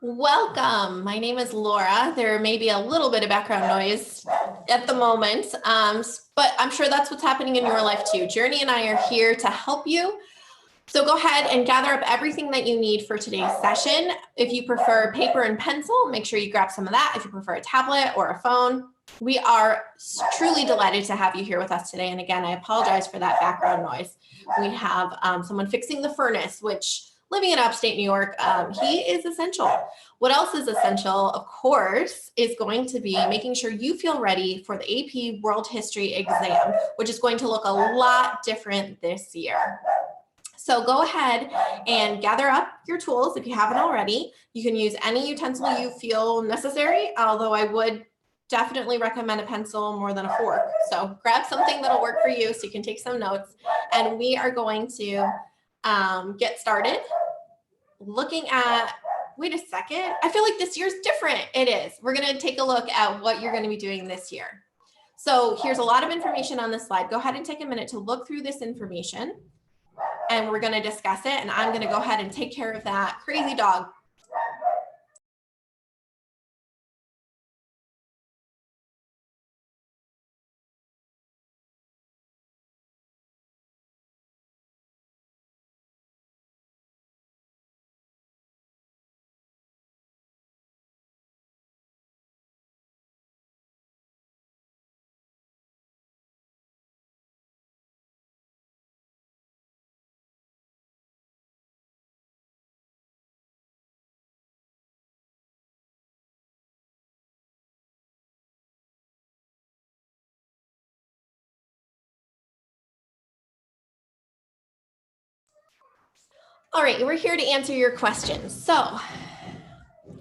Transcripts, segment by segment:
Welcome. My name is Laura. There may be a little bit of background noise at the moment, but I'm sure that's what's happening in your life too. Journey and I are here to help you. So go ahead and gather up everything that you need for today's session. If you prefer paper and pencil, make sure you grab some of that. If you prefer a tablet or a phone, we are truly delighted to have you here with us today. And again, I apologize for that background noise. We have someone fixing the furnace, which living in upstate New York, he is essential. What else is essential, of course, is going to be making sure you feel ready for the AP World History exam, which is going to look a lot different this year. So go ahead and gather up your tools if you haven't already. You can use any utensil you feel necessary, although I would definitely recommend a pencil more than a fork. So grab something that'll work for you so you can take some notes. And we are going to get started looking at, wait a second, I feel like this year's different. It is. We're going to take a look at what you're going to be doing this year. So here's a lot of information on this slide. Go ahead and take a minute to look through this information and we're going to discuss it. And I'm going to go ahead and take care of that crazy dog. All right, we're here to answer your questions. So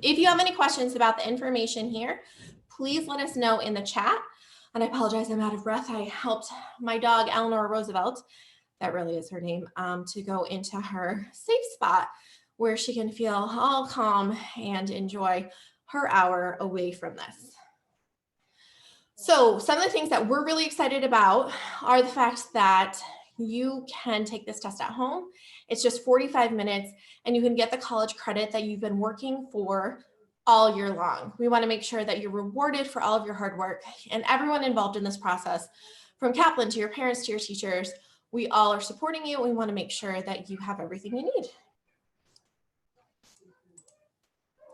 if you have any questions about the information here, please let us know in the chat. And I apologize, I'm out of breath. I helped my dog, Eleanor Roosevelt, that really is her name, to go into her safe spot where she can feel all calm and enjoy her hour away from this. So some of the things that we're really excited about are the fact that you can take this test at home. It's just 45 minutes and you can get the college credit that you've been working for all year long. We want to make sure that you're rewarded for all of your hard work, and everyone involved in this process, from Kaplan to your parents to your teachers, we all are supporting you. We want to make sure that you have everything you need.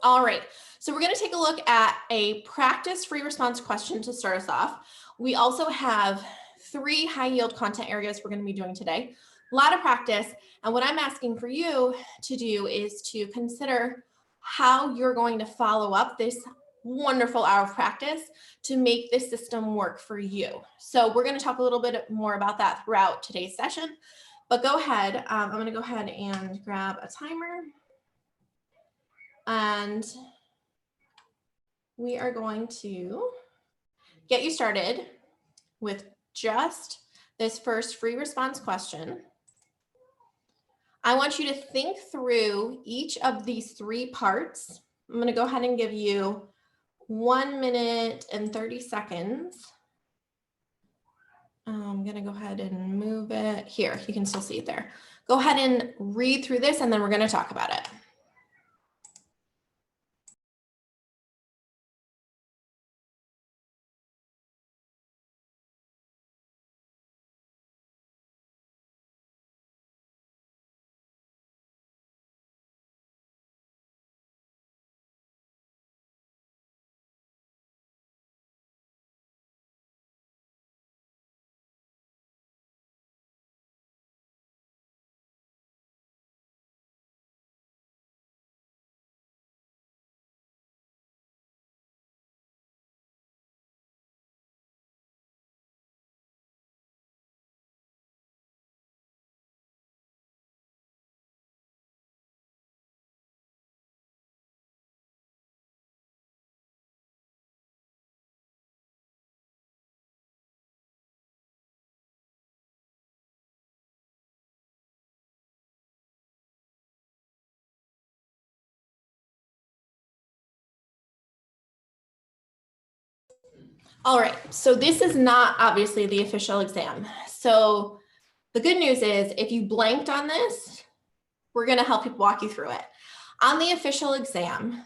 All right, so we're going to take a look at a practice free response question to start us off. We also have 3 high yield content areas we're going to be doing today. A lot of practice, and what I'm asking for you to do is to consider how you're going to follow up this wonderful hour of practice to make this system work for you. So we're going to talk a little bit more about that throughout today's session, but go ahead. I'm going to go ahead and grab a timer. And we are going to get you started with just this first free response question. I want you to think through each of these 3 parts. I'm going to go ahead and give you 1 minute and 30 seconds. I'm going to go ahead and move it here. You can still see it there. Go ahead and read through this and then we're going to talk about it. All right, so this is not obviously the official exam. So the good news is if you blanked on this, we're going to help you walk you through it. On the official exam,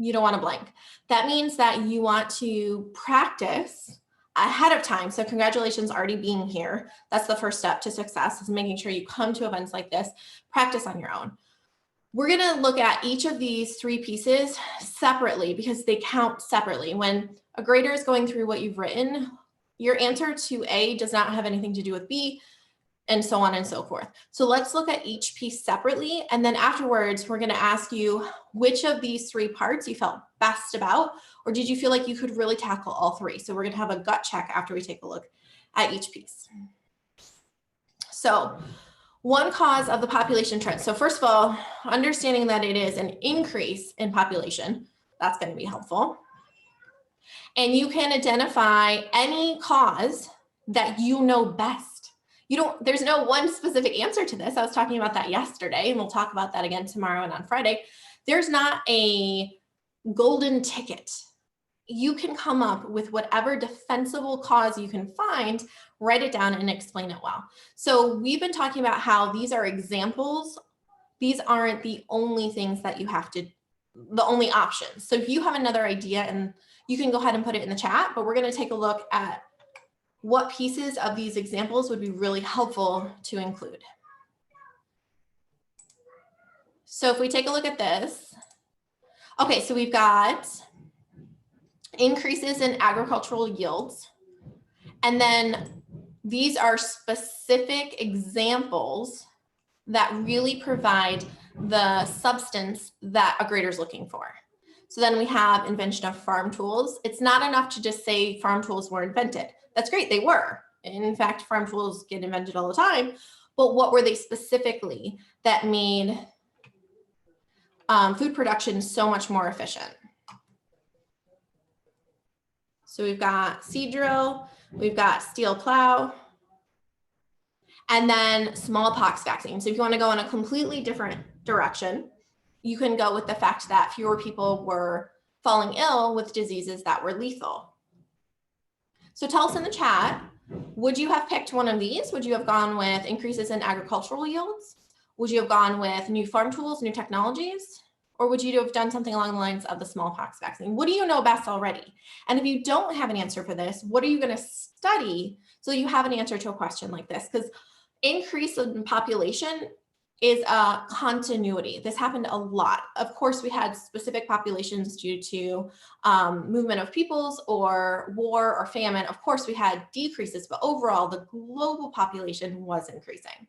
You don't want to blank. That means that you want to practice ahead of time. So congratulations already being here. That's the first step to success, is making sure you come to events like this, practice on your own. We're going to look at each of these 3 pieces separately because they count separately. When a grader is going through what you've written, your answer to A does not have anything to do with B, and so on and so forth. So let's look at each piece separately. And then afterwards, we're going to ask you which of these 3 parts you felt best about, or did you feel like you could really tackle all 3? So we're going to have a gut check after we take a look at each piece. So one cause of the population trend. So first of all, understanding that it is an increase in population, that's going to be helpful. And you can identify any cause that you know best. There's no one specific answer to this. I was talking about that yesterday, and we'll talk about that again tomorrow and on Friday. There's not a golden ticket. You can come up with whatever defensible cause you can find, write it down, and explain it well. So we've been talking about how these are examples. These aren't the only things that you have to, the only options. So if you have another idea, and you can go ahead and put it in the chat, but we're going to take a look at what pieces of these examples would be really helpful to include. So if we take a look at this, okay, so we've got increases in agricultural yields. And then these are specific examples that really provide the substance that a grader is looking for. So then we have invention of farm tools. It's not enough to just say farm tools were invented. That's great, they were. In fact, farm tools get invented all the time, but what were they specifically that made food production so much more efficient? So we've got seed drill, we've got steel plow, and then smallpox vaccine. So if you want to go in a completely different direction, you can go with the fact that fewer people were falling ill with diseases that were lethal. So tell us in the chat, would you have picked one of these? Would you have gone with increases in agricultural yields? Would you have gone with new farm tools, new technologies? Or would you have done something along the lines of the smallpox vaccine? What do you know best already? And if you don't have an answer for this, what are you going to study so you have an answer to a question like this? Because increase in population is a continuity. This happened a lot. Of course, we had specific populations due to movement of peoples or war or famine. Of course, we had decreases, but overall, the global population was increasing.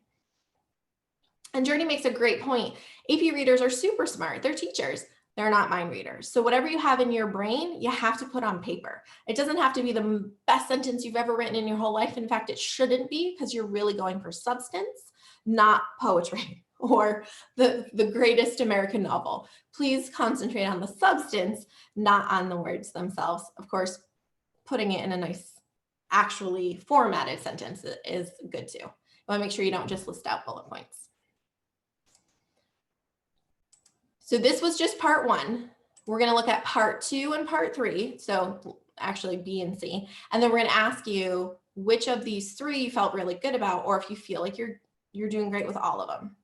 And Journey makes a great point. AP readers are super smart. They're teachers. They're not mind readers. So whatever you have in your brain, you have to put on paper. It doesn't have to be the best sentence you've ever written in your whole life. In fact, it shouldn't be, because you're really going for substance, not poetry or the greatest American novel. Please concentrate on the substance, not on the words themselves. Of course, putting it in a nice, actually formatted sentence is good too. You want to make sure you don't just list out bullet points. So this was just part 1. We're going to look at part 2 and part 3. So actually B and C. And then we're going to ask you which of these 3 you felt really good about, or if you feel like you're doing great with all of them.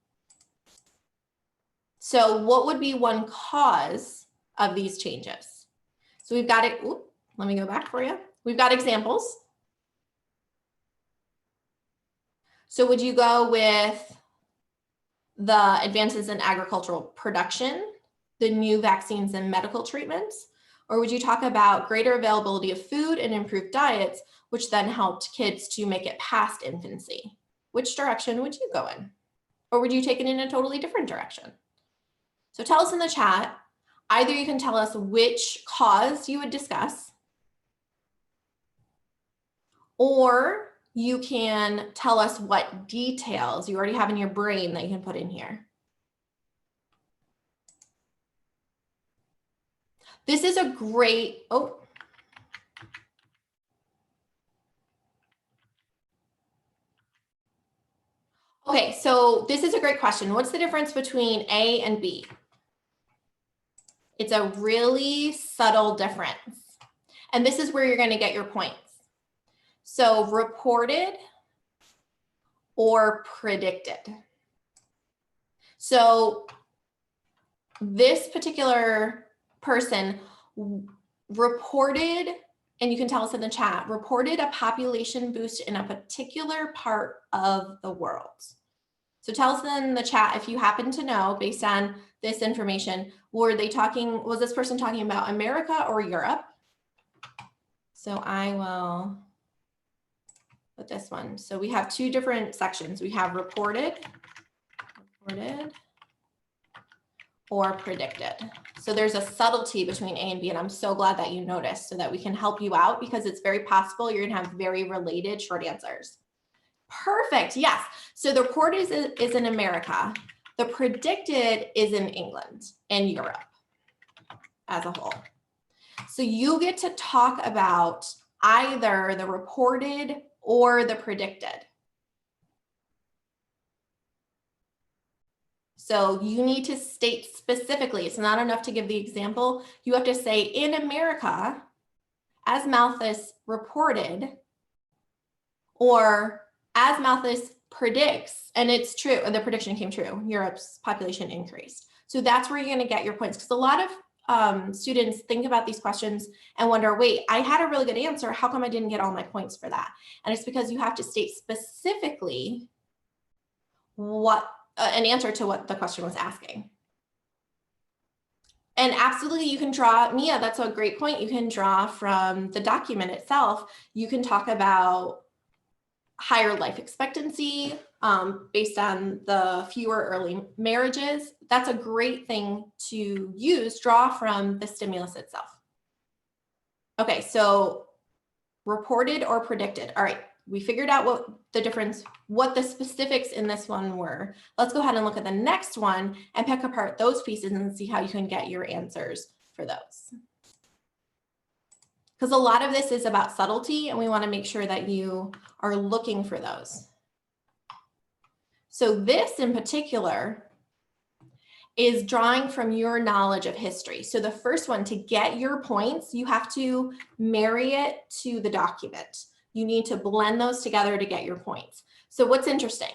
So what would be one cause of these changes? So we've got it. Let me go back for you. We've got examples. So would you go with the advances in agricultural production, the new vaccines and medical treatments? Or would you talk about greater availability of food and improved diets, which then helped kids to make it past infancy? Which direction would you go in? Or would you take it in a totally different direction? So tell us in the chat. Either you can tell us which cause you would discuss, or you can tell us what details you already have in your brain that you can put in here. This is a great, okay, so this is a great question. What's the difference between A and B? It's a really subtle difference. And this is where you're going to get your points. So reported or predicted. So this particular person reported, and you can tell us in the chat, reported a population boost in a particular part of the world. So tell us in the chat if you happen to know, based on this information, was this person talking about America or Europe? So I will put this one. So we have two different sections. We have reported or predicted. So there's a subtlety between A and B, and I'm so glad that you noticed so that we can help you out, because it's very possible you're gonna have very related short answers. Perfect, yes. So the reported is in America. The predicted is in England and Europe as a whole. So you get to talk about either the reported or the predicted. So you need to state specifically, it's not enough to give the example. You have to say, in America, as Malthus reported, or as Malthus predicts, and it's true, and the prediction came true, Europe's population increased. So that's where you're going to get your points, because a lot of students think about these questions and wonder, wait, I had a really good answer. How come I didn't get all my points for that? And it's because you have to state specifically what an answer to what the question was asking. And absolutely, you can draw, Mia, that's a great point. You can draw from the document itself. You can talk about higher life expectancy based on the fewer early marriages. That's a great thing to use, draw from the stimulus itself. Okay, so reported or predicted. All right, we figured out what the specifics in this one were. Let's go ahead and look at the next one and pick apart those pieces and see how you can get your answers for those. Because a lot of this is about subtlety, and we want to make sure that you are looking for those. So this in particular is drawing from your knowledge of history. So the first one, to get your points, you have to marry it to the document. You need to blend those together to get your points. So what's interesting,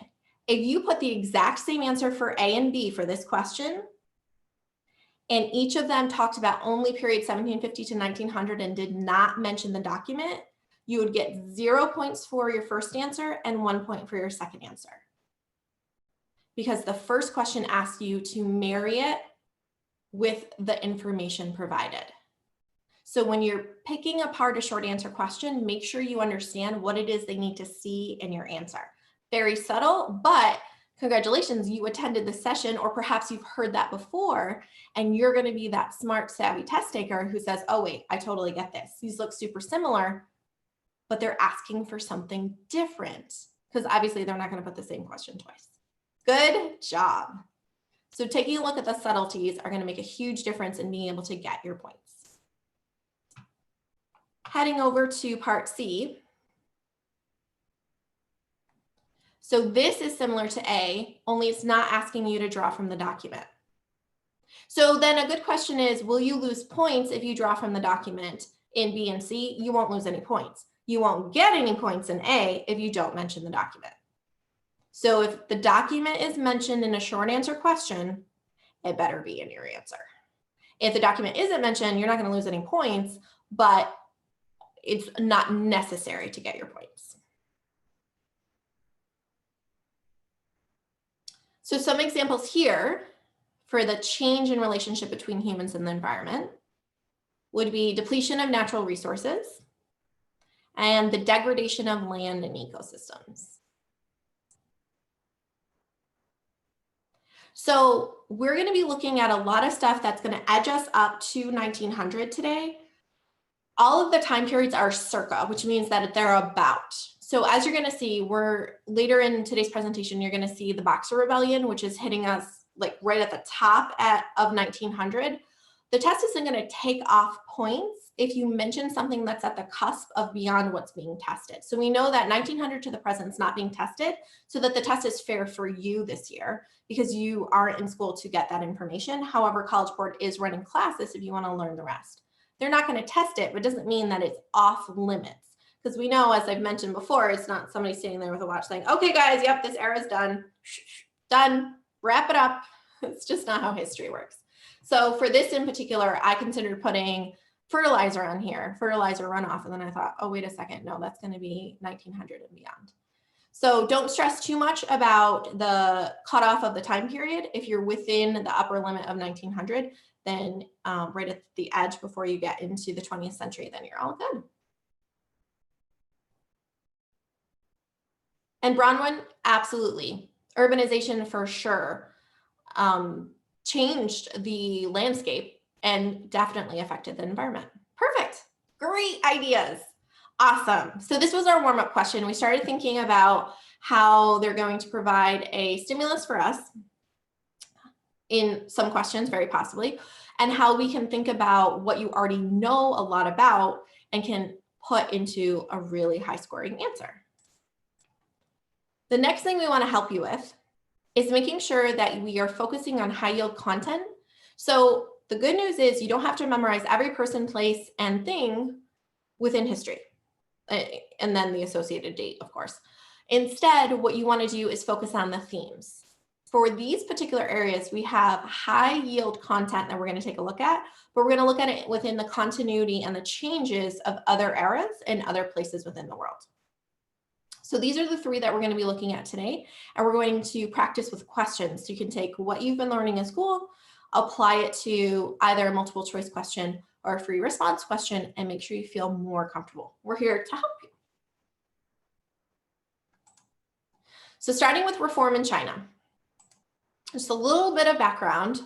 if you put the exact same answer for A and B for this question, and each of them talked about only period 1750 to 1900 and did not mention the document, you would get 0 points for your first answer and 1 point for your second answer. Because the first question asked you to marry it with the information provided. So when you're picking apart a short answer question, make sure you understand what it is they need to see in your answer. Very subtle, but congratulations, you attended the session, or perhaps you've heard that before, and you're going to be that smart, savvy test taker who says, oh wait, I totally get this. These look super similar, but they're asking for something different, because obviously they're not going to put the same question twice. Good job. So taking a look at the subtleties are going to make a huge difference in being able to get your points. Heading over to part C. So this is similar to A, only it's not asking you to draw from the document. So then a good question is, will you lose points if you draw from the document in B and C? You won't lose any points. You won't get any points in A if you don't mention the document. So if the document is mentioned in a short answer question, it better be in your answer. If the document isn't mentioned, you're not going to lose any points, but it's not necessary to get your points. So some examples here for the change in relationship between humans and the environment would be depletion of natural resources and the degradation of land and ecosystems. So we're going to be looking at a lot of stuff that's going to edge us up to 1900 today. All of the time periods are circa, which means that they're about. So as you're going to see, later in today's presentation, you're going to see the Boxer Rebellion, which is hitting us like right at the top of 1900. The test isn't going to take off points if you mention something that's at the cusp of beyond what's being tested. So we know that 1900 to the present is not being tested, so that the test is fair for you this year because you aren't in school to get that information. However, College Board is running classes if you want to learn the rest. They're not going to test it, but it doesn't mean that it's off limits. Because we know, as I've mentioned before, it's not somebody standing there with a watch saying, okay, guys, yep, this era is done. Done. Wrap it up. It's just not how history works. So for this in particular, I considered putting fertilizer on here, fertilizer runoff. And then I thought, oh, wait a second. No, that's going to be 1900 and beyond. So don't stress too much about the cutoff of the time period. If you're within the upper limit of 1900, then right at the edge before you get into the 20th century, then you're all good. And Bronwyn, absolutely. Urbanization for sure changed the landscape and definitely affected the environment. Perfect. Great ideas. Awesome. So this was our warm-up question. We started thinking about how they're going to provide a stimulus for us in some questions, very possibly, and how we can think about what you already know a lot about and can put into a really high-scoring answer. The next thing we want to help you with is making sure that we are focusing on high-yield content. So the good news is you don't have to memorize every person, place, and thing within history, and then the associated date, of course. Instead, what you want to do is focus on the themes. For these particular areas, we have high-yield content that we're going to take a look at, but we're going to look at it within the continuity and the changes of other eras and other places within the world. So these are the three that we're going to be looking at today, and we're going to practice with questions. So you can take what you've been learning in school, apply it to either a multiple choice question or a free response question, and make sure you feel more comfortable. We're here to help you. So starting with reform in China, just a little bit of background.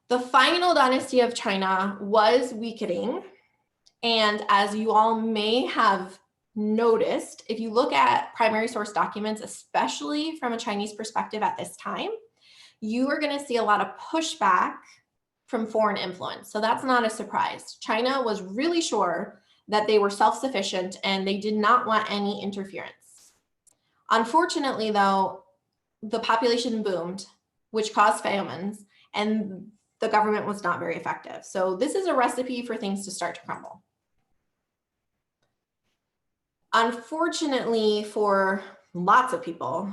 The final dynasty of China was weakening, and as you all may have noticed, if you look at primary source documents, especially from a Chinese perspective at this time, you are going to see a lot of pushback from foreign influence. So that's not a surprise. China was really sure that they were self-sufficient and they did not want any interference. Unfortunately, though, the population boomed, which caused famines, and the government was not very effective. So this is a recipe for things to start to crumble. Unfortunately for lots of people,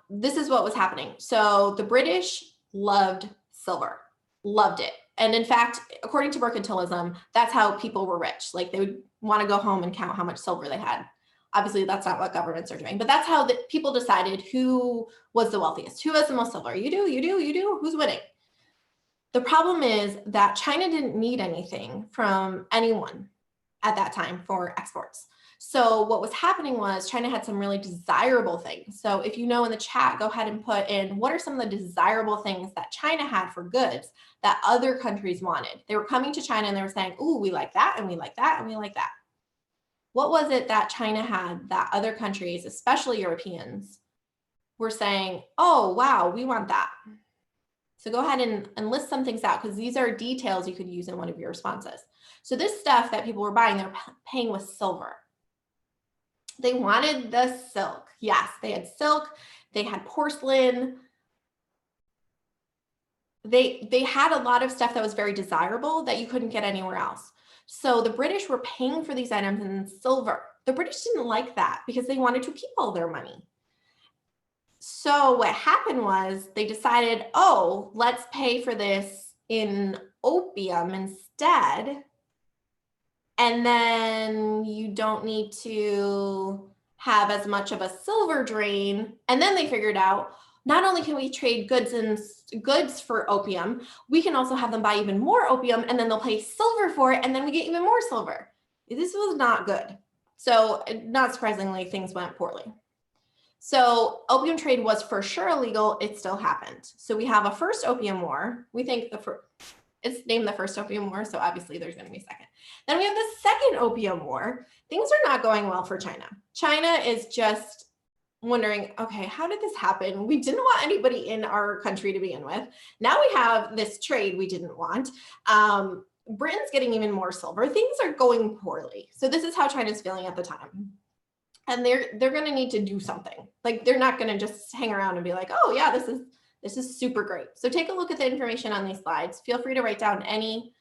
this is what was happening. So the British loved silver, loved it. And in fact, according to mercantilism, that's how people were rich. Like they would want to go home and count how much silver they had. Obviously, that's not what governments are doing, but that's how the people decided who was the wealthiest, who has the most silver. You do, who's winning? The problem is that China didn't need anything from anyone at that time for exports. So what was happening was China had some really desirable things. So if you know in the chat, go ahead and put in what are some of the desirable things that China had for goods that other countries wanted. They were coming to China and they were saying, ooh, we like that, and we like that, and we like that. What was it that China had that other countries, especially Europeans, were saying, oh, wow, we want that? So go ahead and list some things out, because these are details you could use in one of your responses. So this stuff that people were buying, they're paying with silver. They wanted the silk. Yes, they had silk. They had porcelain. They had a lot of stuff that was very desirable that you couldn't get anywhere else. So the British were paying for these items in silver. The British didn't like that because they wanted to keep all their money. So what happened was they decided, oh, let's pay for this in opium instead. And then you don't need to have as much of a silver drain. And then they figured out, not only can we trade goods for opium, we can also have them buy even more opium, and then they'll pay silver for it, and then we get even more silver. This was not good. So not surprisingly, things went poorly. So opium trade was for sure illegal. It still happened. So we have a first Opium War. We think it's named the first Opium War, so obviously there's going to be a second. Then we have the second Opium War. Things are not going well for China. China is just wondering, okay, how did this happen? We didn't want anybody in our country to begin with. Now we have this trade we didn't want. Britain's getting even more silver. Things are going poorly. So this is how China's feeling at the time. And they're going to need to do something. Like they're not going to just hang around and be like, oh yeah, this is super great. So take a look at the information on these slides. Feel free to write down any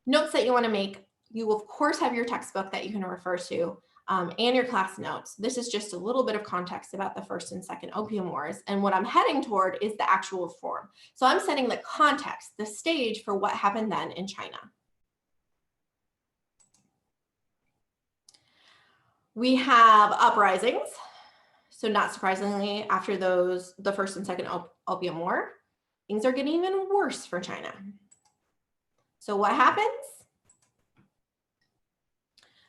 notes that you want to make. You will of course have your textbook that you can refer to. and your class notes. This is just a little bit of context about the First and Second Opium Wars. And what I'm heading toward is the actual reform. So I'm setting the context, the stage for what happened then in China. We have uprisings. So not surprisingly, after the First and Second Opium War, things are getting even worse for China. So what happens?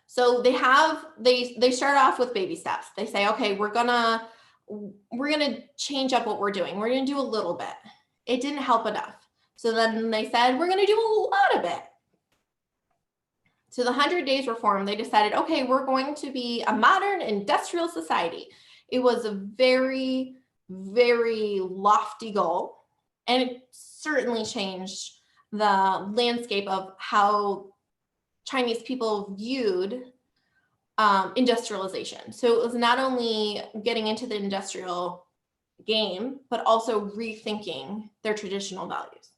So they start off with baby steps. They say, okay, we're gonna change up what we're doing. We're gonna do a little bit. It didn't help enough. So then they said, we're gonna do a lot of it. So the 100 Days Reform, they decided, okay, we're going to be a modern industrial society. It was a very, very lofty goal, and it certainly changed the landscape of how Chinese people viewed industrialization. So it was not only getting into the industrial game, but also rethinking their traditional values.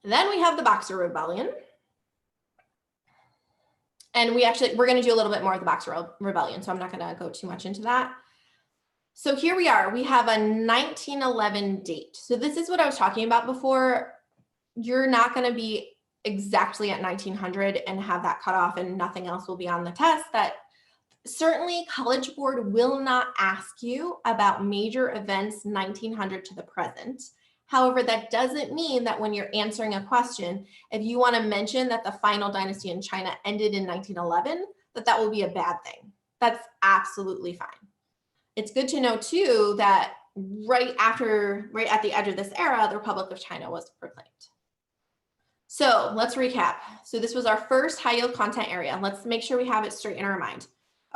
And then we have the Boxer Rebellion. And we're going to do a little bit more of the Boxer Rebellion, so I'm not going to go too much into that. So here we are. We have a 1911 date. So this is what I was talking about before. You're not going to be exactly at 1900 and have that cut off and nothing else will be on the test. That certainly College Board will not ask you about major events 1900 to the present. However, that doesn't mean that when you're answering a question, if you want to mention that the final dynasty in China ended in 1911, that will be a bad thing. That's absolutely fine. It's good to know too that right at the edge of this era, the Republic of China was proclaimed. So let's recap. So this was our first high yield content area. Let's make sure we have it straight in our mind.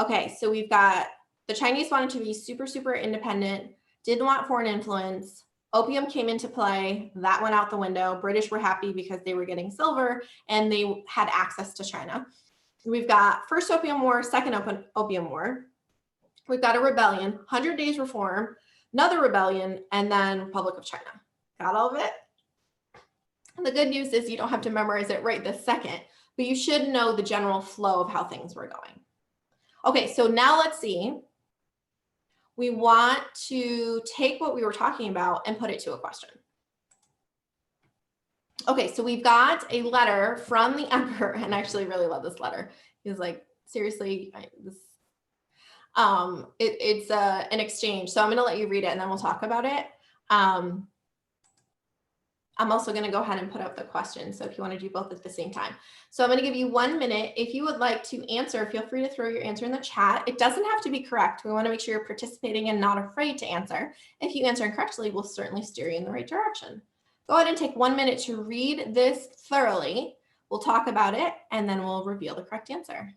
Okay, so we've got the Chinese wanted to be super, super independent, didn't want foreign influence. Opium came into play, that went out the window. British were happy because they were getting silver and they had access to China. We've got First Opium War, Second Opium War. We've got a rebellion, 100 Days Reform, another rebellion, and then Republic of China. Got all of it? And the good news is you don't have to memorize it right this second, but you should know the general flow of how things were going. Okay, so now let's see. We want to take what we were talking about and put it to a question. Okay, so we've got a letter from the emperor, and I actually really love this letter. He was like, seriously, it's an exchange. So I'm going to let you read it and then we'll talk about it. I'm also going to go ahead and put up the question. So if you want to do both at the same time. So I'm going to give you 1 minute. If you would like to answer, feel free to throw your answer in the chat. It doesn't have to be correct. We want to make sure you're participating and not afraid to answer. If you answer incorrectly, we'll certainly steer you in the right direction. Go ahead and take 1 minute to read this thoroughly. We'll talk about it and then we'll reveal the correct answer.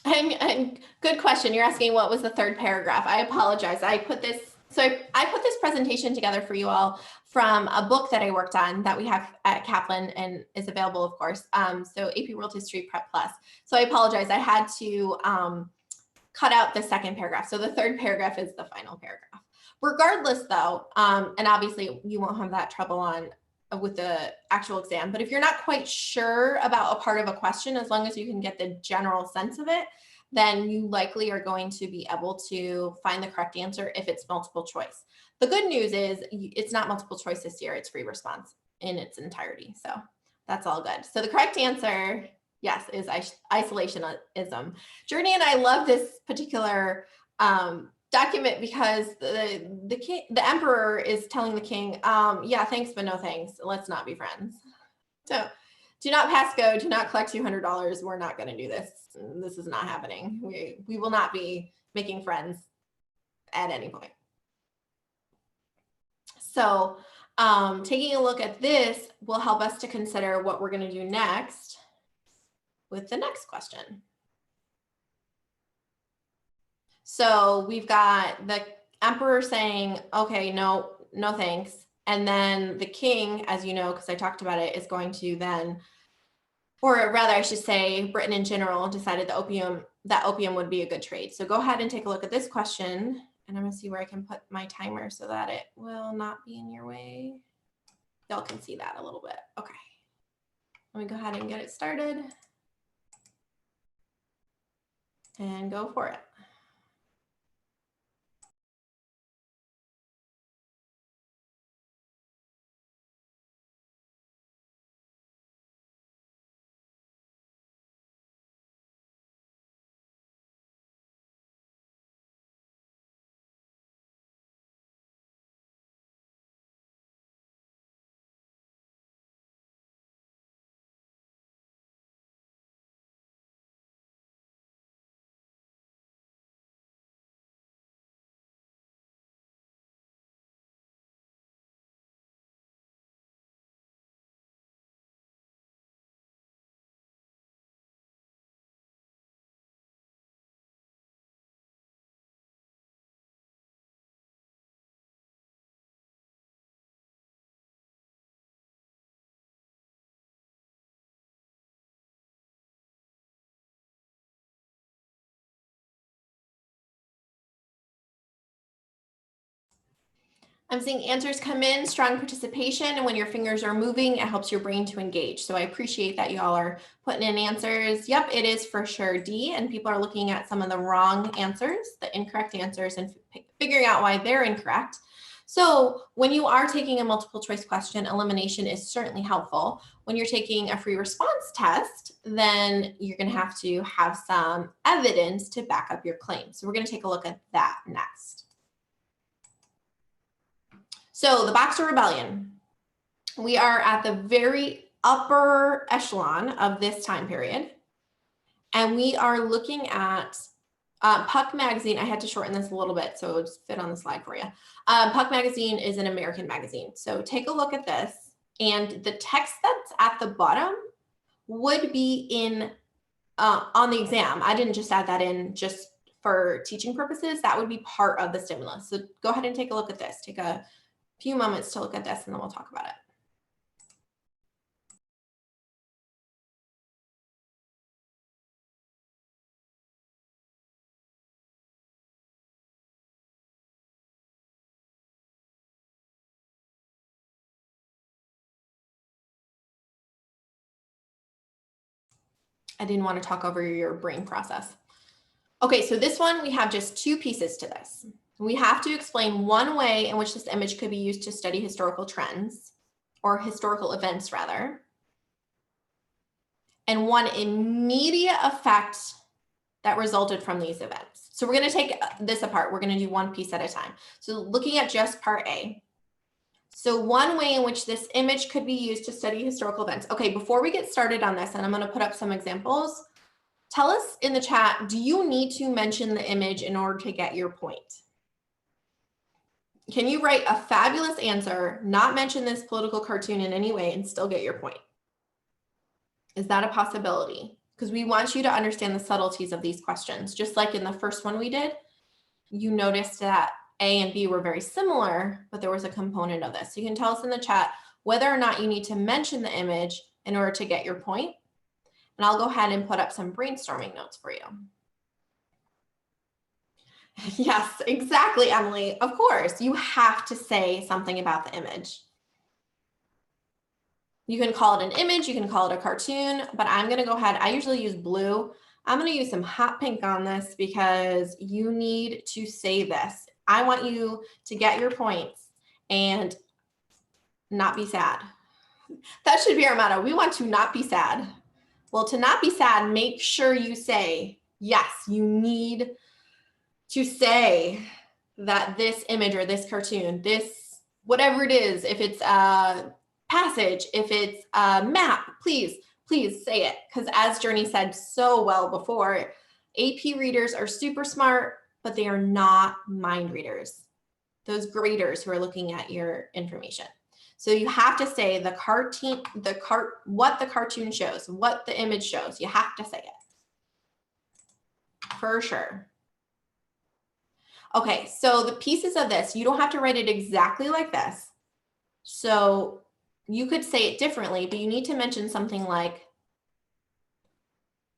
And good question. You're asking what was the third paragraph. I apologize. I put this presentation together for you all from a book that I worked on that we have at Kaplan and is available, of course. So AP World History Prep Plus. So I apologize. I had to cut out the second paragraph. So the third paragraph is the final paragraph. Regardless though, and obviously you won't have that trouble with the actual exam, but if you're not quite sure about a part of a question, as long as you can get the general sense of it, then you likely are going to be able to find the correct answer if it's multiple choice. The good news is it's not multiple choice this year, it's free response in its entirety. So that's all good. So the correct answer, yes, is isolationism. Journey and I love this particular document because the emperor is telling the king, yeah, thanks, but no thanks. Let's not be friends. So do not pass go, do not collect $200. We're not going to do this. This is not happening. We will not be making friends at any point. So taking a look at this will help us to consider what we're going to do next with the next question. So we've got the emperor saying, okay, no thanks. And then the king, as you know, because I talked about it, is going to then, or rather I should say Britain in general decided that opium would be a good trade. So go ahead and take a look at this question, and I'm gonna see where I can put my timer so that it will not be in your way. Y'all can see that a little bit. Okay, let me go ahead and get it started and go for it. I'm seeing answers come in, strong participation, and when your fingers are moving, it helps your brain to engage. So I appreciate that y'all are putting in answers. Yep, it is for sure D, and people are looking at some of the wrong answers, the incorrect answers, and figuring out why they're incorrect. So when you are taking a multiple choice question, elimination is certainly helpful. When you're taking a free response test, then you're going to have some evidence to back up your claim. So we're going to take a look at that next. So the Boxer Rebellion, we are at the very upper echelon of this time period. And we are looking at Puck Magazine. I had to shorten this a little bit so it would fit on the slide for you. Puck Magazine is an American magazine. So take a look at this. And the text that's at the bottom would be in on the exam. I didn't just add that in just for teaching purposes. That would be part of the stimulus. So go ahead and take a look at this. Take a few moments to look at this and then we'll talk about it. I didn't want to talk over your brain process. Okay, so this one, we have just two pieces to this. We have to explain one way in which this image could be used to study historical trends, or historical events rather, and one immediate effect that resulted from these events. So we're going to take this apart. We're going to do one piece at a time. So looking at just part A. So one way in which this image could be used to study historical events. Okay, before we get started on this, and I'm going to put up some examples, tell us in the chat, do you need to mention the image in order to get your point? Can you write a fabulous answer, not mention this political cartoon in any way, and still get your point? Is that a possibility? Because we want you to understand the subtleties of these questions. Just like in the first one we did, you noticed that A and B were very similar, but there was a component of this. So you can tell us in the chat whether or not you need to mention the image in order to get your point. And I'll go ahead and put up some brainstorming notes for you. Yes, exactly, Emily. Of course, you have to say something about the image. You can call it an image, you can call it a cartoon, but I'm going to go ahead. I usually use blue I'm going to use some hot pink on this because you need to say this. I want you to get your points and not be sad. That should be our motto. We want to not be sad. Well, to not be sad, make sure you say, yes, you need to say that this image or this cartoon, this, whatever it is, if it's a passage, if it's a map, please say it. Because as Journey said so well before, AP readers are super smart, but they are not mind readers. Those graders who are looking at your information. So you have to say what the cartoon shows, what the image shows. You have to say it. For sure. Okay, so the pieces of this, you don't have to write it exactly like this. So you could say it differently, but you need to mention something like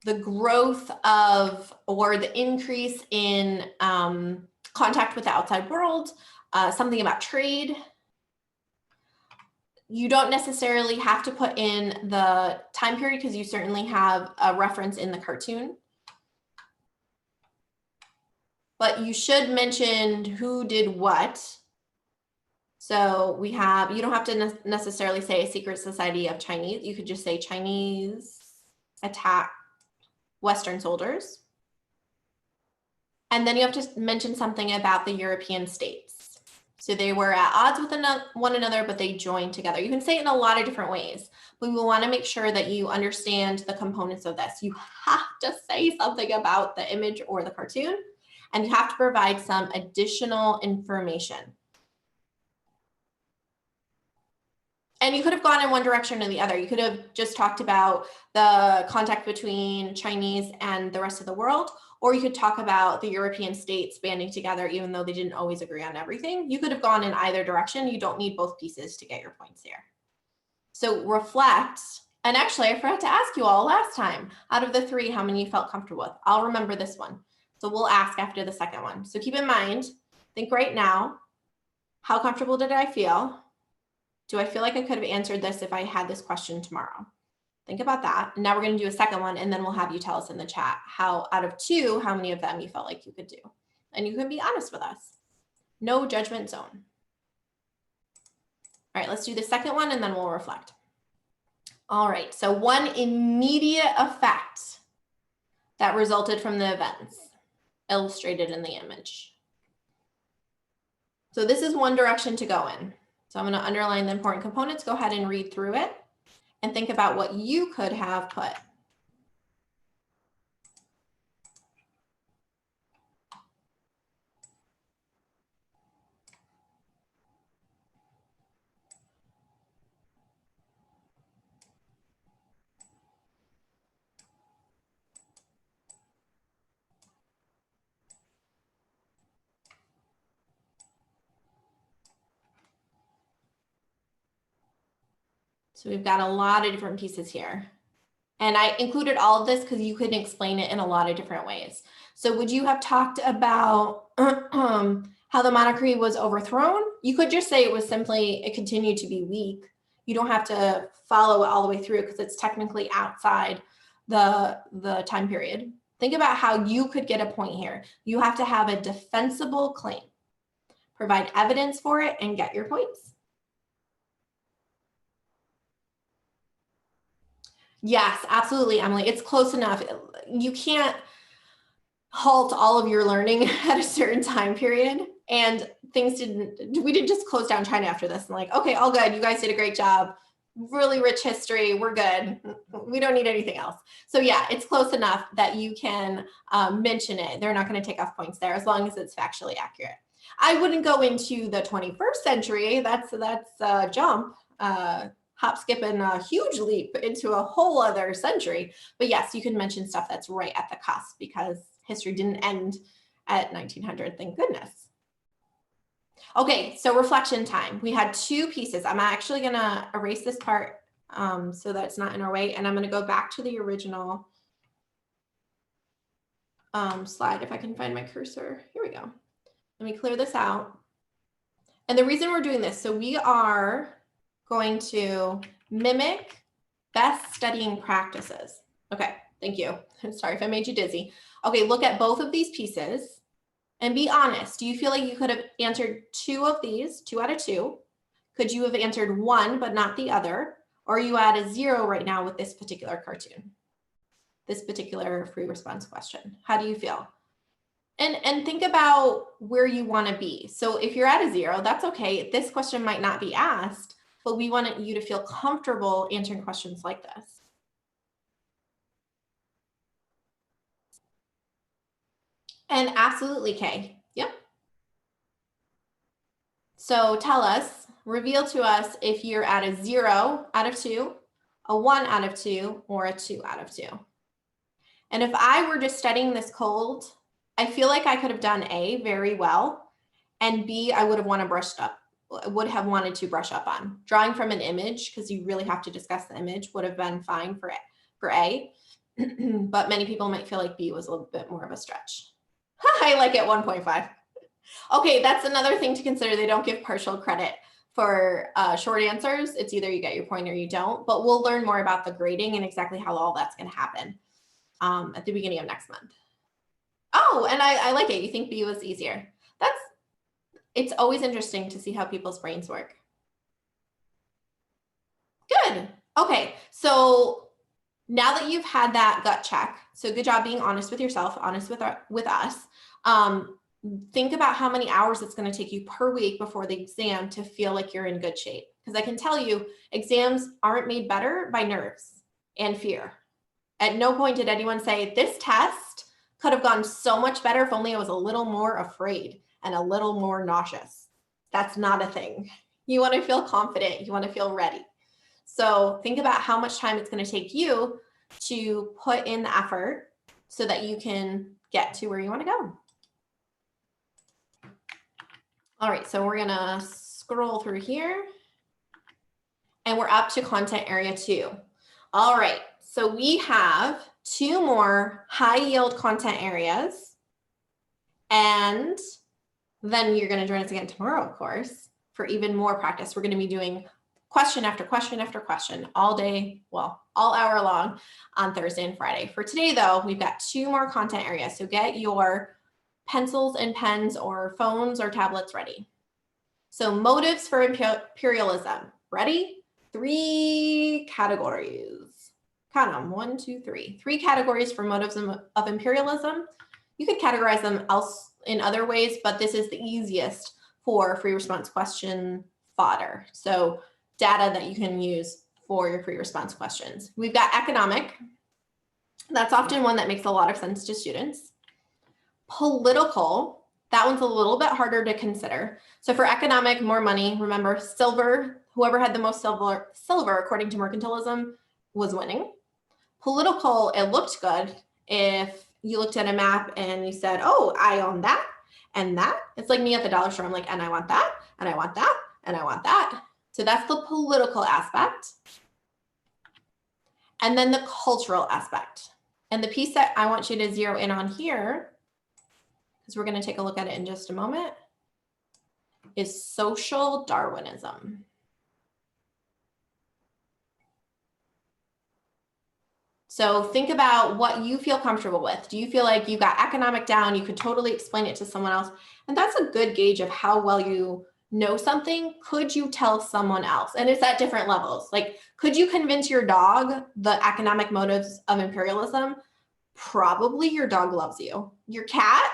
the growth of or the increase in contact with the outside world, something about trade. You don't necessarily have to put in the time period because you certainly have a reference in the cartoon. But you should mention who did what. So we have, you don't have to necessarily say a secret society of Chinese. You could just say Chinese attack Western soldiers. And then you have to mention something about the European states. So they were at odds with one another, but they joined together. You can say it in a lot of different ways, but we will want to make sure that you understand the components of this. You have to say something about the image or the cartoon, and you have to provide some additional information. And you could have gone in one direction or the other. You could have just talked about the contact between Chinese and the rest of the world, or you could talk about the European states banding together, even though they didn't always agree on everything. You could have gone in either direction. You don't need both pieces to get your points here. So reflect. And actually, I forgot to ask you all last time, out of the three, how many you felt comfortable with? I'll remember this one. So we'll ask after the second one. So keep in mind, think right now, how comfortable did I feel? Do I feel like I could have answered this if I had this question tomorrow? Think about that. And now we're going to do a second one, and then we'll have you tell us in the chat how out of two, how many of them you felt like you could do. And you can be honest with us. No judgment zone. All right, let's do the second one, and then we'll reflect. All right, so one immediate effect that resulted from the events illustrated in the image. So this is one direction to go in. So I'm going to underline the important components. Go ahead and read through it and think about what you could have put. So we've got a lot of different pieces here. And I included all of this because you could explain it in a lot of different ways. So would you have talked about how the monarchy was overthrown? You could just say it was simply, it continued to be weak. You don't have to follow it all the way through because it's technically outside the time period. Think about how you could get a point here. You have to have a defensible claim, provide evidence for it, and get your points. Yes, absolutely, Emily. It's close enough. You can't halt all of your learning at a certain time period. And we didn't just close down China after this and like, okay, all good. You guys did a great job. Really rich history. We're good. We don't need anything else. So yeah, it's close enough that you can mention it. They're not going to take off points there as long as it's factually accurate. I wouldn't go into the 21st century. That's a jump. Hop, skip, and a huge leap into a whole other century. But yes, you can mention stuff that's right at the cusp because history didn't end at 1900, thank goodness. Okay, so reflection time. We had two pieces. I'm actually gonna erase this part so that it's not in our way, and I'm gonna go back to the original slide if I can find my cursor. Here we go. Let me clear this out. And the reason we're doing this, so we are going to mimic best studying practices. Okay, Thank you. I'm sorry if I made you dizzy. Okay, look at both of these pieces and be honest. Do you feel like you could have answered 2 of these, 2 out of 2? Could you have answered 1 but not the other? Or are you at a 0 right now with this particular cartoon? This particular free response question? How do you feel? And think about where you want to be. So if you're at a 0, that's okay. This question might not be asked, but we want you to feel comfortable answering questions like this. And absolutely, Kay. Yep. So tell us, reveal to us if you're at a 0 out of 2, a 1 out of 2, or a 2 out of 2. And if I were just studying this cold, I feel like I could have done A very well, and B, I would have wanted to brush up on. Drawing from an image, because you really have to discuss the image, would have been fine for A, but many people might feel like B was a little bit more of a stretch. I like it 1.5. Okay, that's another thing to consider. They don't give partial credit for short answers. It's either you get your point or you don't, but we'll learn more about the grading and exactly how all that's going to happen at the beginning of next month. Oh, and I like it. You think B was easier. It's always interesting to see how people's brains work. Good. Okay, so now that you've had that gut check, so good job being honest with yourself, honest with us. Think about how many hours it's going to take you per week before the exam to feel like you're in good shape. Because I can tell you, exams aren't made better by nerves and fear. At no point did anyone say, this test could have gone so much better if only I was a little more afraid and a little more nauseous. That's not a thing. You want to feel confident. You want to feel ready. So think about how much time it's going to take you to put in the effort so that you can get to where you want to go. All right, so we're going to scroll through here and we're up to content area 2. All right, so we have 2 more high yield content areas, and then you're going to join us again tomorrow, of course, for even more practice. We're going to be doing question after question after question all day, well, all hour long on Thursday and Friday. For today, though, we've got 2 more content areas. So get your pencils and pens or phones or tablets ready. So motives for imperialism. Ready? 3 categories. Count them. 1, 2, 3. 3 categories for motives of imperialism. You could categorize them else in other ways, but this is the easiest for free response question fodder. So data that you can use for your free response questions. We've got economic. That's often one that makes a lot of sense to students. Political, that one's a little bit harder to consider. So for economic, more money, remember silver, whoever had the most silver according to mercantilism was winning. Political, it looked good if you looked at a map and you said, oh, I own that and that. It's like me at the dollar store. I'm like, and I want that, and I want that, and I want that. So that's the political aspect. And then the cultural aspect. And the piece that I want you to zero in on here, because we're going to take a look at it in just a moment, is social Darwinism. So think about what you feel comfortable with. Do you feel like you got economic down? You could totally explain it to someone else. And that's a good gauge of how well you know something. Could you tell someone else? And it's at different levels. Like, could you convince your dog the economic motives of imperialism? Probably. Your dog loves you. Your cat,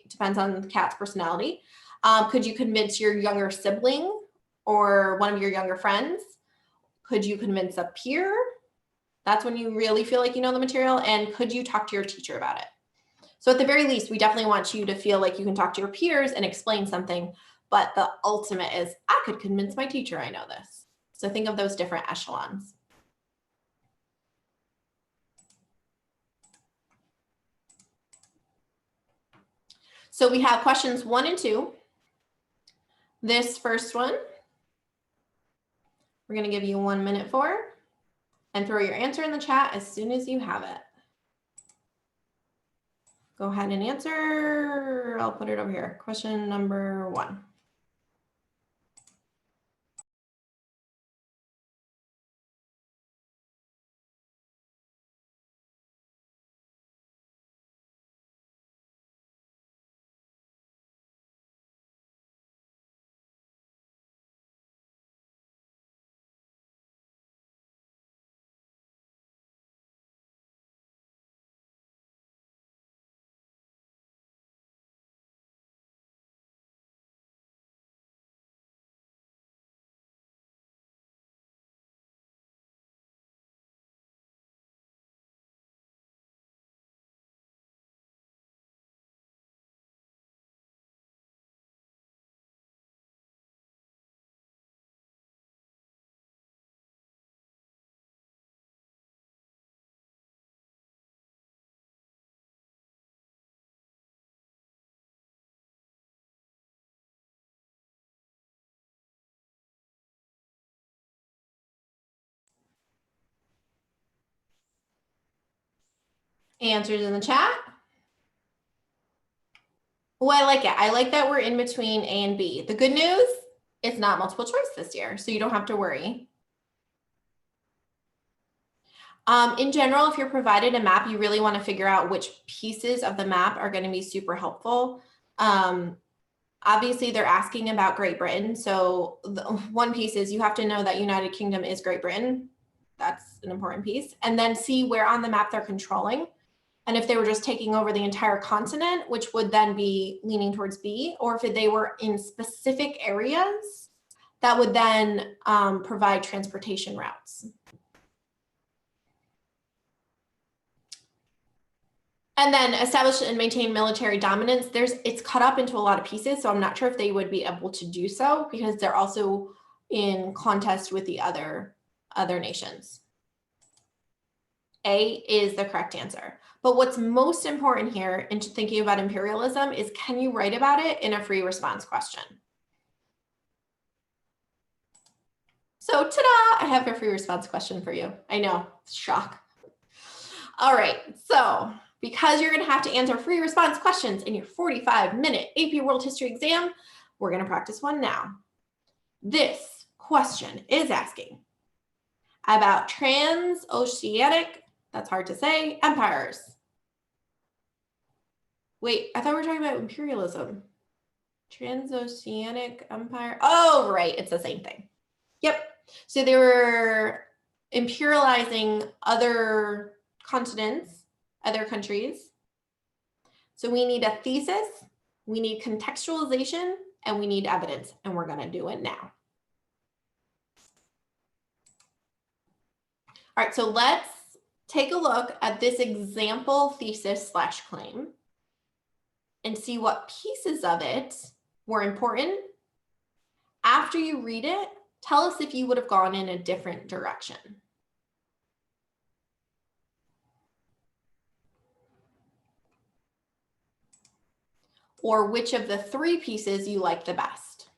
depends on the cat's personality. Could you convince your younger sibling or one of your younger friends? Could you convince a peer? That's when you really feel like you know the material. And could you talk to your teacher about it? So at the very least, we definitely want you to feel like you can talk to your peers and explain something. But the ultimate is, I could convince my teacher I know this. So think of those different echelons. So we have questions 1 and 2. This first one, we're going to give you 1 minute for, and throw your answer in the chat as soon as you have it. Go ahead and answer. I'll put it over here. Question number 1. Answers in the chat. Oh, I like it. I like that we're in between A and B. The good news, it's not multiple choice this year, so you don't have to worry. In general, if you're provided a map, you really want to figure out which pieces of the map are going to be super helpful. Obviously, they're asking about Great Britain. So one piece is you have to know that United Kingdom is Great Britain. That's an important piece. And then see where on the map they're controlling. And if they were just taking over the entire continent, which would then be leaning towards B, or if they were in specific areas, that would then provide transportation routes. And then establish and maintain military dominance. It's cut up into a lot of pieces, so I'm not sure if they would be able to do so because they're also in contest with the other nations. A is the correct answer. But what's most important here in thinking about imperialism is, can you write about it in a free response question? So ta-da, I have a free response question for you. I know, shock. All right, so because you're gonna have to answer free response questions in your 45-minute AP World History exam, we're gonna practice one now. This question is asking about transoceanic, that's hard to say, empires. Wait, I thought we were talking about imperialism. Transoceanic empire. Oh, right, it's the same thing. Yep, so they were imperializing other continents, other countries. So we need a thesis, we need contextualization, and we need evidence, and we're gonna do it now. All right, so let's take a look at this example thesis/claim and see what pieces of it were important. After you read it, tell us if you would have gone in a different direction. Or which of the three pieces you like the best.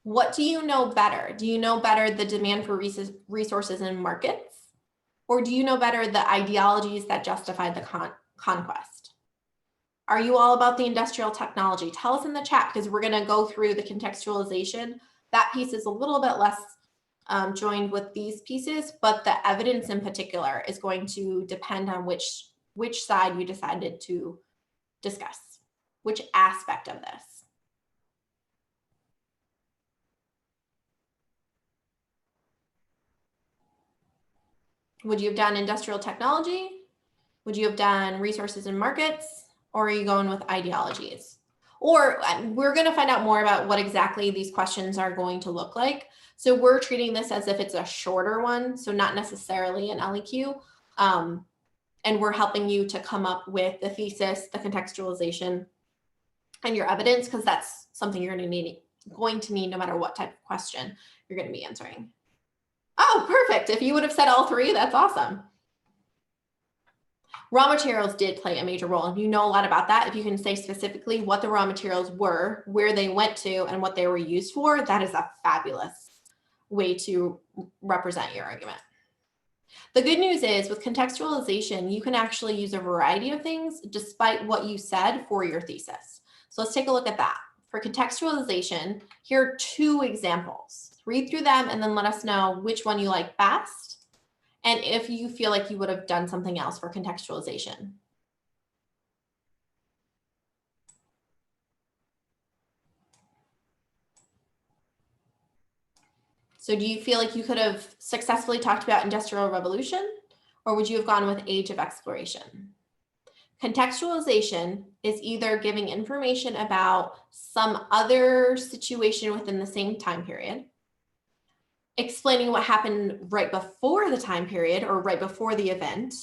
What do you know better? Do you know better the demand for resources and markets? Or do you know better the ideologies that justify the conquest? Are you all about the industrial technology? Tell us in the chat, because we're going to go through the contextualization. That piece is a little bit less joined with these pieces, but the evidence in particular is going to depend on which side you decided to discuss, which aspect of this. Would you have done industrial technology? Would you have done resources and markets? Or are you going with ideologies? Or we're going to find out more about what exactly these questions are going to look like. So we're treating this as if it's a shorter one, so not necessarily an LEQ. And we're helping you to come up with the thesis, the contextualization, and your evidence, because that's something you're going to need no matter what type of question you're going to be answering. Oh, perfect. If you would have said all three, that's awesome. Raw materials did play a major role. If you know a lot about that, if you can say specifically what the raw materials were, where they went to, and what they were used for, that is a fabulous way to represent your argument. The good news is with contextualization, you can actually use a variety of things despite what you said for your thesis. So let's take a look at that. For contextualization, here are two examples. Read through them and then let us know which one you like best and if you feel like you would have done something else for contextualization. So do you feel like you could have successfully talked about Industrial Revolution, or would you have gone with Age of Exploration? Contextualization is either giving information about some other situation within the same time period, explaining what happened right before the time period or right before the event,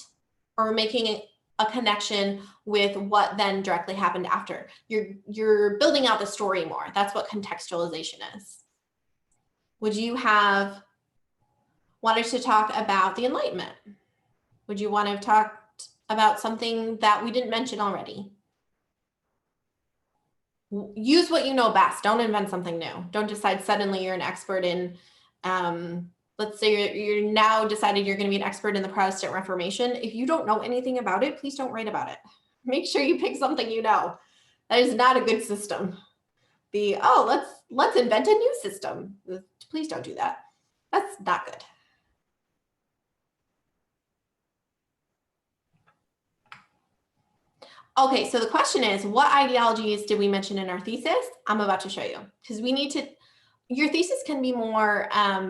or making a connection with what then directly happened after. You're building out the story more. That's what contextualization is. Would you have wanted to talk about the Enlightenment? Would you want to talk about something that we didn't mention already? use what you know best. Don't invent something new. Don't decide suddenly you're an expert in, let's say you're now decided you're going to be an expert in the Protestant Reformation. If you don't know anything about it, please don't write about it. Make sure you pick something you know. That is not a good system. Let's invent a new system. Please don't do that. That's not good. Okay, so the question is, what ideologies did we mention in our thesis? I'm about to show you, because we need to, your thesis can be more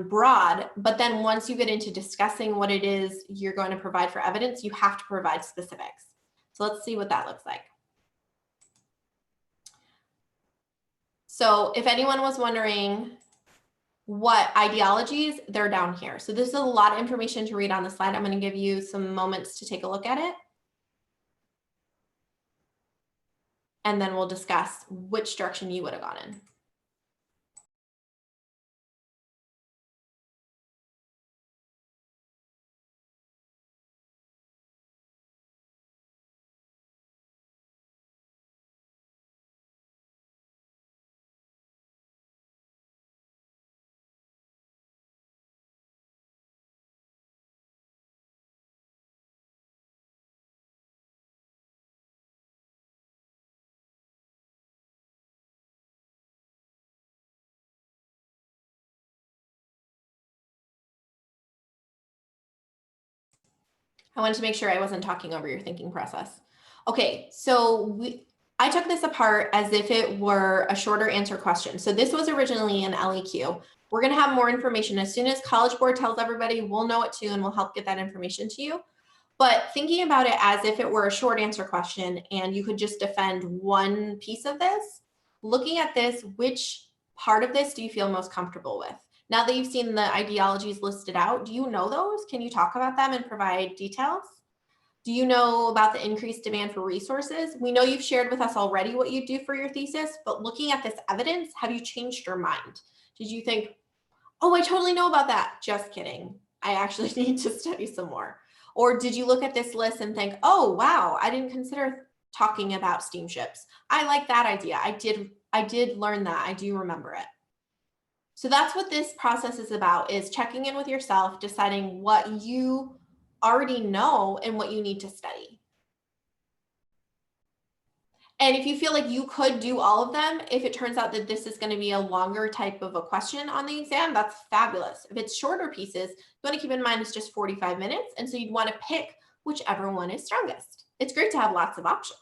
broad, but then once you get into discussing what it is you're going to provide for evidence, you have to provide specifics. So let's see what that looks like. So if anyone was wondering what ideologies, they're down here. So this is a lot of information to read on the slide. I'm going to give you some moments to take a look at it. And then we'll discuss which direction you would have gone in. I wanted to make sure I wasn't talking over your thinking process. Okay, so I took this apart as if it were a shorter answer question. So this was originally an LEQ. We're going to have more information. As soon as College Board tells everybody, we'll know it too, and we'll help get that information to you. But thinking about it as if it were a short answer question and you could just defend one piece of this, looking at this, which part of this do you feel most comfortable with? Now that you've seen the ideologies listed out, do you know those? Can you talk about them and provide details? Do you know about the increased demand for resources? We know you've shared with us already what you do for your thesis, but looking at this evidence, have you changed your mind? Did you think, oh, I totally know about that? Just kidding. I actually need to study some more. Or did you look at this list and think, oh, wow, I didn't consider talking about steamships. I like that idea. I did learn that. I do remember it. So that's what this process is about, is checking in with yourself, deciding what you already know and what you need to study. And if you feel like you could do all of them, if it turns out that this is going to be a longer type of a question on the exam, that's fabulous. If it's shorter pieces, you want to keep in mind it's just 45 minutes. And so you'd want to pick whichever one is strongest. It's great to have lots of options.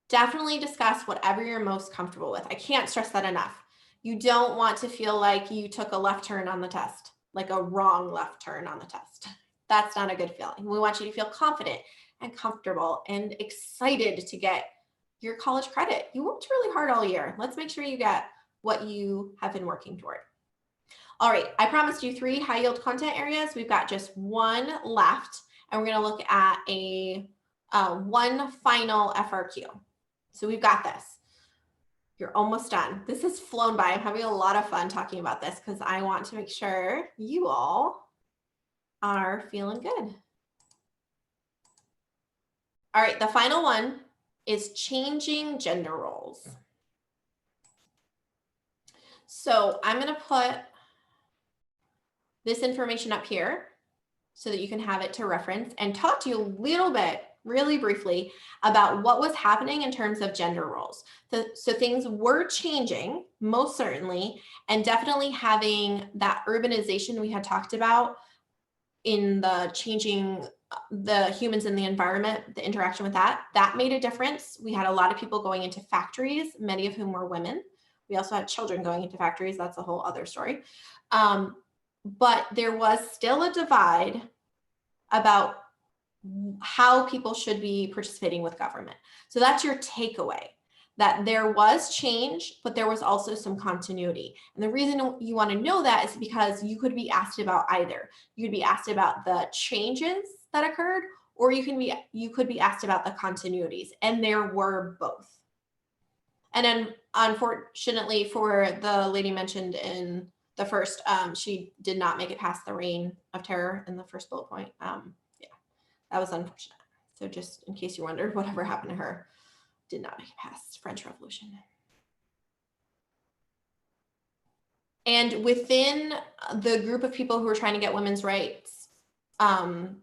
Definitely discuss whatever you're most comfortable with. I can't stress that enough. You don't want to feel like you took a left turn on the test, like a wrong left turn on the test. That's not a good feeling. We want you to feel confident and comfortable and excited to get your college credit. You worked really hard all year. Let's make sure you get what you have been working toward. All right, I promised you 3 high yield content areas. We've got just one left, and we're going to look at a one final FRQ. So we've got this. You're almost done. This has flown by. I'm having a lot of fun talking about this because I want to make sure you all are feeling good. All right, the final one is changing gender roles. So I'm going to put this information up here so that you can have it to reference and talk to you a little bit, really briefly, about what was happening in terms of gender roles. So things were changing, most certainly, and definitely having that urbanization we had talked about in the changing the humans in the environment, the interaction with that made a difference. We had a lot of people going into factories, many of whom were women. We also had children going into factories. That's a whole other story. But there was still a divide about how people should be participating with government. So that's your takeaway, that there was change, but there was also some continuity. And the reason you want to know that is because you could be asked about either. You could be asked about the changes that occurred, or you could be asked about the continuities, and there were both. And then unfortunately for the lady mentioned in the first, she did not make it past the reign of terror in the first bullet point. Yeah, that was unfortunate. So just in case you wondered whatever happened to her. did not make it past French Revolution. And within the group of people who were trying to get women's rights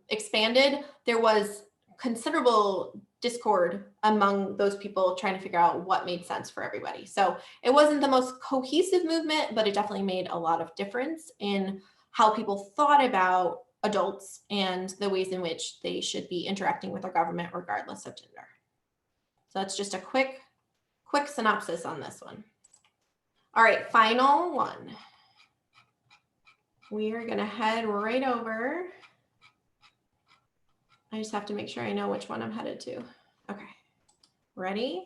expanded, there was considerable discord among those people trying to figure out what made sense for everybody. So it wasn't the most cohesive movement, but it definitely made a lot of difference in how people thought about adults and the ways in which they should be interacting with their government regardless of gender. So that's just a quick synopsis on this one. All right, final one. We are gonna head right over. I just have to make sure I know which one I'm headed to. Okay, ready?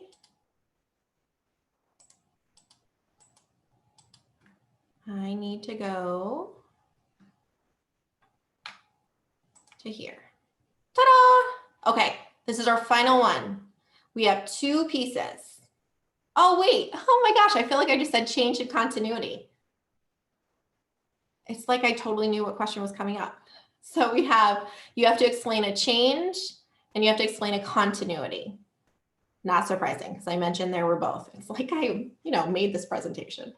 I need to go to here. Ta-da! Okay, this is our final one. We have 2 pieces. Oh wait, oh my gosh, I feel like I just said change in continuity. It's like I totally knew what question was coming up. So we have, you have to explain a change and you have to explain a continuity. Not surprising, because I mentioned there were both. It's like I, made this presentation.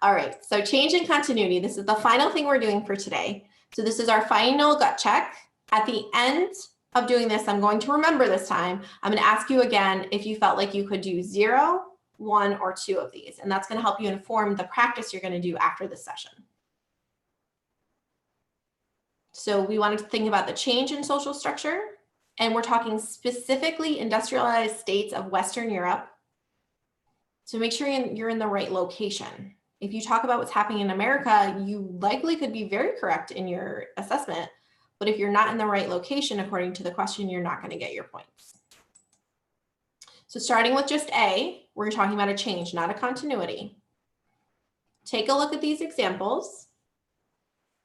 All right, so change in continuity. This is the final thing we're doing for today. So this is our final gut check. At the end of doing this, I'm going to remember this time, I'm going to ask you again if you felt like you could do 0, 1, or 2 of these. And that's going to help you inform the practice you're going to do after this session. So we wanted to think about the change in social structure, and we're talking specifically industrialized states of Western Europe. So make sure you're in the right location. If you talk about what's happening in America, you likely could be very correct in your assessment, but if you're not in the right location, according to the question, you're not going to get your points. So starting with just A, we're talking about a change, not a continuity. Take a look at these examples.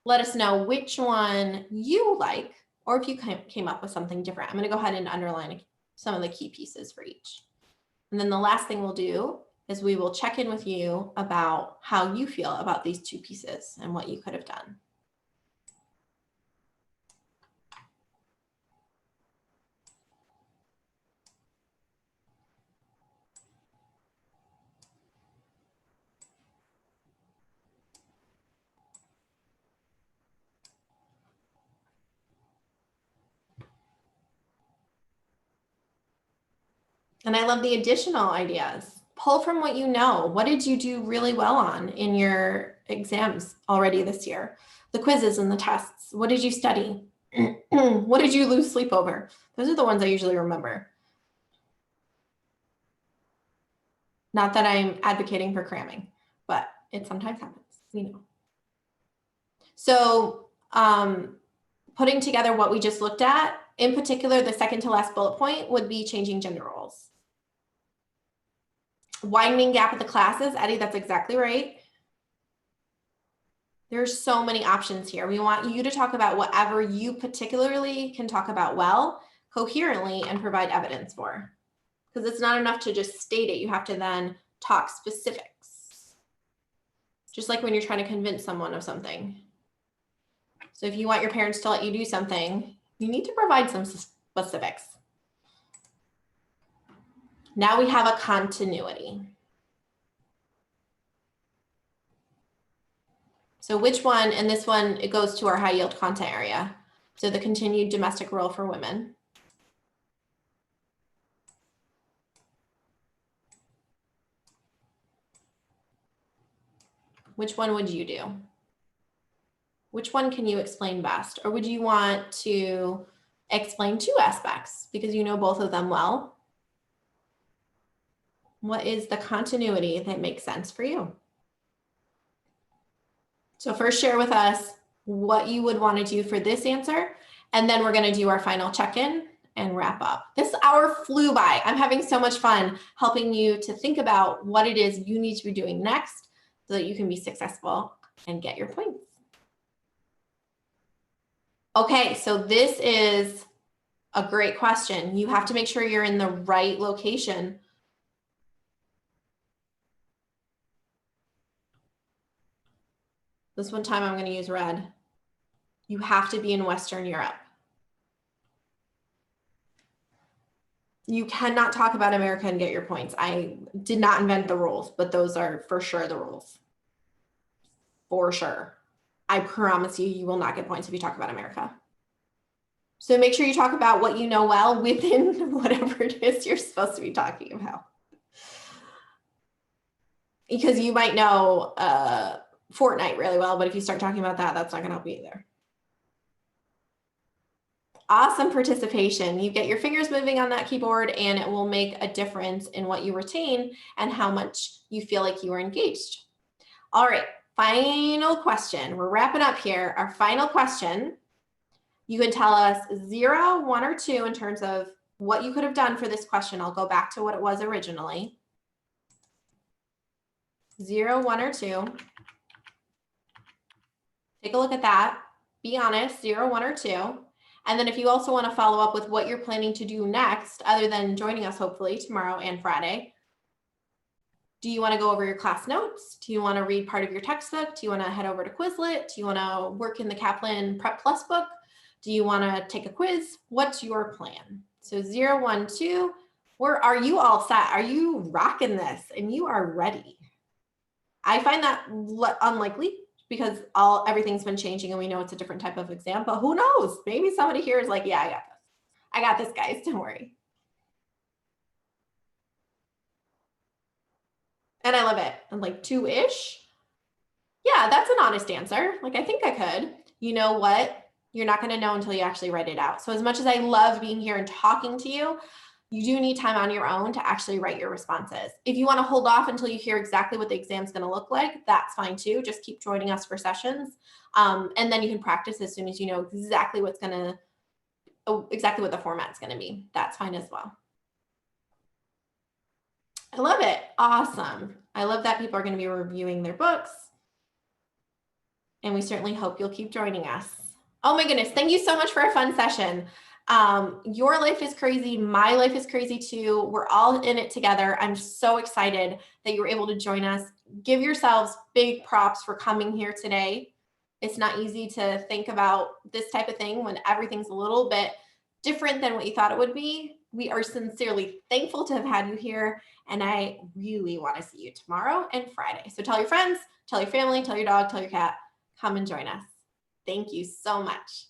Let us know which one you like, or if you came up with something different. I'm going to go ahead and underline some of the key pieces for each. And then the last thing we'll do is we will check in with you about how you feel about these 2 pieces and what you could have done. And I love the additional ideas. Pull from what you know. What did you do really well on in your exams already this year? The quizzes and the tests. What did you study? What did you lose sleep over? Those are the ones I usually remember. Not that I'm advocating for cramming, but it sometimes happens, we know. So putting together what we just looked at, in particular, the second to last bullet point would be changing gender roles. Widening gap at the classes, Eddie, that's exactly right. There's so many options here. We want you to talk about whatever you particularly can talk about well, coherently, and provide evidence for. Because it's not enough to just state it. You have to then talk specifics. Just like when you're trying to convince someone of something. So if you want your parents to let you do something, you need to provide some specifics. Now we have a continuity. So which one, and this one, it goes to our high yield content area. So the continued domestic role for women. Which one would you do? Which one can you explain best? Or would you want to explain 2 aspects because you know both of them well? What is the continuity that makes sense for you? So first share with us what you would want to do for this answer, and then we're going to do our final check-in and wrap up. This hour flew by. I'm having so much fun helping you to think about what it is you need to be doing next so that you can be successful and get your points. Okay, so this is a great question. You have to make sure you're in the right location. This one time I'm going to use red. You have to be in Western Europe. You cannot talk about America and get your points. I did not invent the rules, but those are for sure the rules. For sure. I promise you, you will not get points if you talk about America. So make sure you talk about what you know well within whatever it is you're supposed to be talking about. Because you might know Fortnite really well, but if you start talking about that, that's not going to help you either. Awesome participation. You get your fingers moving on that keyboard and it will make a difference in what you retain and how much you feel like you are engaged. All right, final question. We're wrapping up here. Our final question. You can tell us 0, 1, or 2 in terms of what you could have done for this question. I'll go back to what it was originally. 0, 1, or 2. Take a look at that. Be honest, 0, 1, or 2. And then if you also want to follow up with what you're planning to do next, other than joining us hopefully tomorrow and Friday, do you want to go over your class notes? Do you want to read part of your textbook? Do you want to head over to Quizlet? Do you want to work in the Kaplan Prep Plus book? Do you want to take a quiz? What's your plan? So 0, 1, 2, are you all set? Are you rocking this and you are ready? I find that unlikely because everything's been changing and we know it's a different type of exam, but who knows? Maybe somebody here is like, yeah, I got this. I got this, guys, don't worry. And I love it. I'm like 2-ish. Yeah, that's an honest answer. Like, I think I could. You know what? You're not going to know until you actually write it out. So as much as I love being here and talking to you, you do need time on your own to actually write your responses. If you want to hold off until you hear exactly what the exam's going to look like, that's fine too. Just keep joining us for sessions. And then you can practice as soon as you know exactly what the format's going to be. That's fine as well. I love it. Awesome. I love that people are going to be reviewing their books. And we certainly hope you'll keep joining us. Oh my goodness. Thank you so much for a fun session. Your life is crazy. My life is crazy too. We're all in it together. I'm so excited that you were able to join us. Give yourselves big props for coming here today. It's not easy to think about this type of thing when everything's a little bit different than what you thought it would be. We are sincerely thankful to have had you here, and I really want to see you tomorrow and Friday. So tell your friends, tell your family, tell your dog, tell your cat, come and join us. Thank you so much.